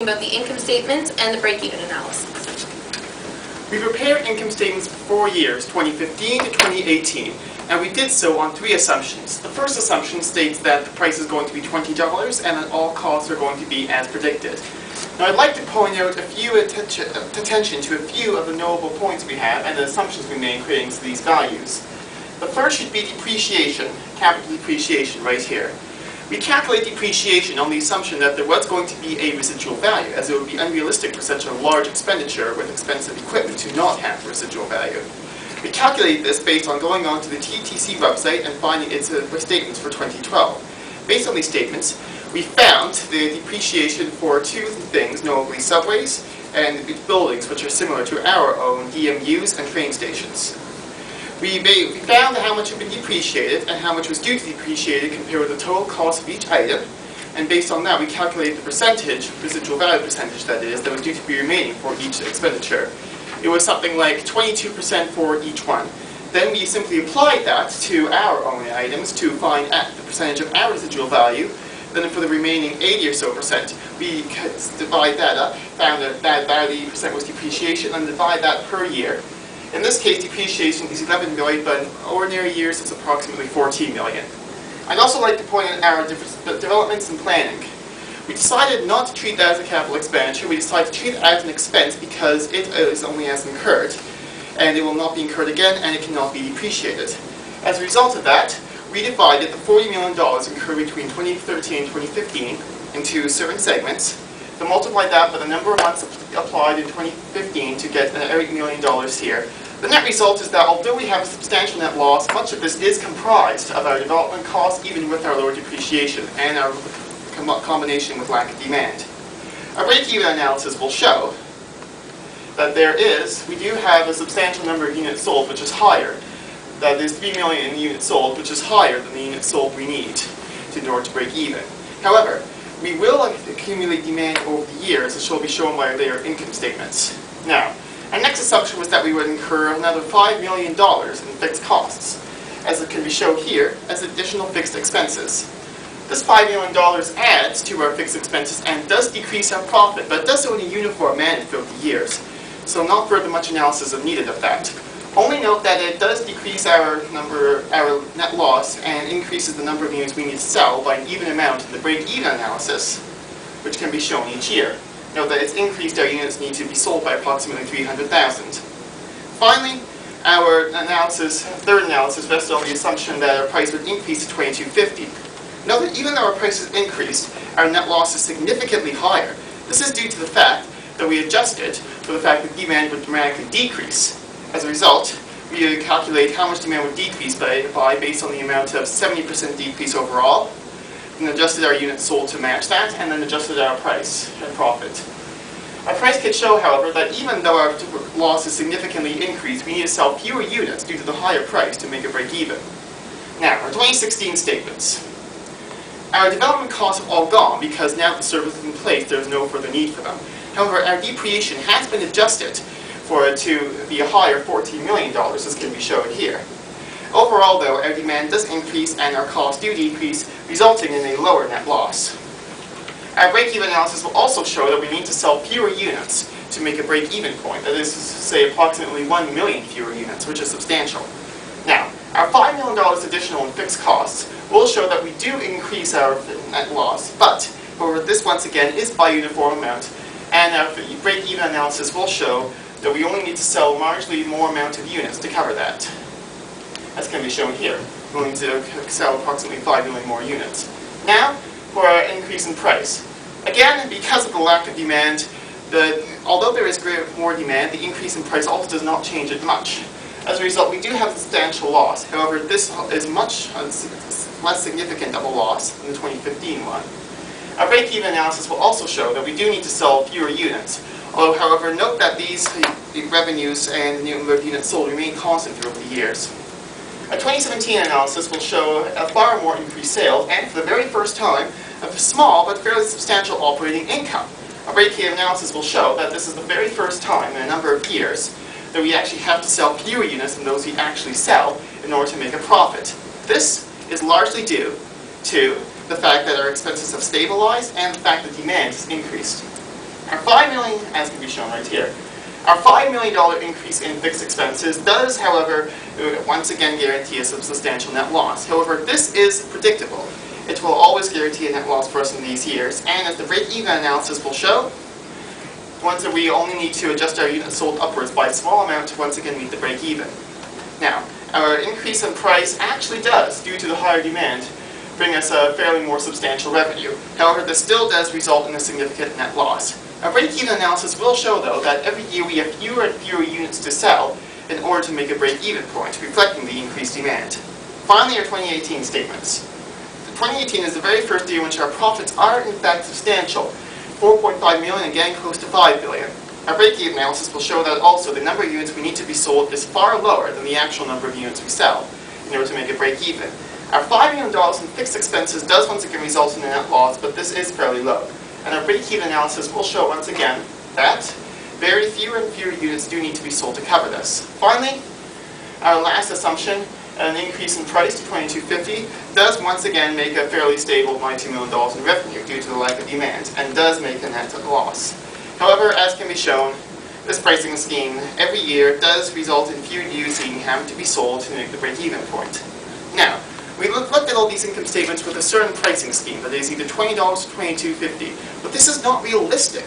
About the income statement and the break-even analysis. We prepared income statements for 4 years, 2015 to 2018, and we did so on 3 assumptions. The first assumption states that the price is going to be $20 and that all costs are going to be as predicted. Now I'd like to point out attention to a few of the knowable points we have and the assumptions we made in creating these values. The first should be depreciation, capital depreciation right here. We calculate depreciation on the assumption that there was going to be a residual value, as it would be unrealistic for such a large expenditure with expensive equipment to not have residual value. We calculate this based on going onto the TTC website and finding its statements for 2012. Based on these statements, we found the depreciation for 2 things, notably subways and buildings which are similar to our own DMUs and train stations. We found how much had been depreciated and how much was due to depreciated compared with the total cost of each item, and based on that we calculated the percentage, residual value percentage that is, that was due to be remaining for each expenditure. It was something like 22% for each one. Then we simply applied that to our own items to find the percentage of our residual value. Then for the remaining 80 or so percent, we divide that up, found that 80% was depreciation, and divide that per year. In this case, depreciation is 11 million, but in ordinary years it's approximately 14 million. I'd also like to point out our developments and planning. We decided not to treat that as a capital expenditure. We decided to treat it as an expense because it is only as incurred, and it will not be incurred again, and it cannot be depreciated. As a result of that, we divided the $40 million incurred between 2013 and 2015 into certain segments, to multiply that by the number of months applied in 2015 to get $8 million here. The net result is that although we have a substantial net loss, much of this is comprised of our development costs, even with our lower depreciation and our combination with lack of demand. Our break-even analysis will show that we do have a substantial number of units sold, which is higher. That is 3 million units sold, which is higher than the units sold we need in order to break even. However, we will accumulate demand over the years, as shall be shown by their income statements. Now, our next assumption was that we would incur another $5 million in fixed costs, as it can be shown here, as additional fixed expenses. This $5 million adds to our fixed expenses and does decrease our profit, but it does so in a uniform manner throughout the years. So not further much analysis is needed of that. Only note that it does decrease our net loss and increases the number of units we need to sell by an even amount in the break-even analysis, which can be shown each year. Note that it's increased our units need to be sold by approximately 300,000. Finally, our third analysis rests on the assumption that our price would increase to $22.50. Note that even though our price has increased, our net loss is significantly higher. This is due to the fact that we adjusted for the fact that demand would dramatically decrease. As a result, we calculate how much demand would decrease by based on the amount of 70% decrease overall, and adjusted our units sold to match that, and then adjusted our price and profit. Our price could show, however, that even though our loss is significantly increased, we need to sell fewer units due to the higher price to make it break even. Now, our 2016 statements. Our development costs have all gone because now the service is in place, there is no further need for them. However, our depreciation has been adjusted for it to be a higher $14 million, as can be shown here. Overall, though, our demand does increase and our costs do decrease, resulting in a lower net loss. Our break-even analysis will also show that we need to sell fewer units to make a break-even point. That is to say, approximately 1 million fewer units, which is substantial. Now, our $5 million additional in fixed costs will show that we do increase our net loss, but however, this once again is by uniform amount, and our break-even analysis will show that we only need to sell marginally more amount of units to cover that, as can be shown here. We're going to sell approximately 5 million more units. Now, for our increase in price. Again, because of the lack of demand, although there is more demand, the increase in price also does not change it much. As a result, we do have a substantial loss. However, this is much less significant of a loss than the 2015 one. Our break-even analysis will also show that we do need to sell fewer units. Although, however, note that these revenues and the number of units sold remain constant throughout the years. A 2017 analysis will show a far more increased sales and, for the very first time, a small but fairly substantial operating income. A break-even analysis will show that this is the very first time in a number of years that we actually have to sell fewer units than those we actually sell in order to make a profit. This is largely due to the fact that our expenses have stabilized and the fact that demand has increased. Our $5 million, as can be shown right here, our $5 million increase in fixed expenses does, however, once again guarantee us a substantial net loss. However, this is predictable. It will always guarantee a net loss for us in these years, and as the break-even analysis will show, once we only need to adjust our units sold upwards by a small amount to once again meet the break-even. Now, our increase in price actually does, due to the higher demand, bring us a fairly more substantial revenue. However, this still does result in a significant net loss. Our break-even analysis will show, though, that every year we have fewer and fewer units to sell in order to make a break-even point, reflecting the increased demand. Finally, our 2018 statements. 2018 is the very first year in which our profits are in fact substantial. 4.5 million, again close to 5 billion. Our break-even analysis will show that also the number of units we need to be sold is far lower than the actual number of units we sell in order to make a break-even. Our $5 million in fixed expenses does once again result in a net loss, but this is fairly low. And our break-even analysis will show once again that very fewer and fewer units do need to be sold to cover this. Finally, our last assumption, an increase in price to $22.50, does once again make a fairly stable $92 million in revenue due to the lack of demand, and does make a net loss. However, as can be shown, this pricing scheme every year does result in fewer units having to be sold to make the break-even point. Now, we looked at all these income statements with a certain pricing scheme, that is either $20 to $22.50, but this is not realistic.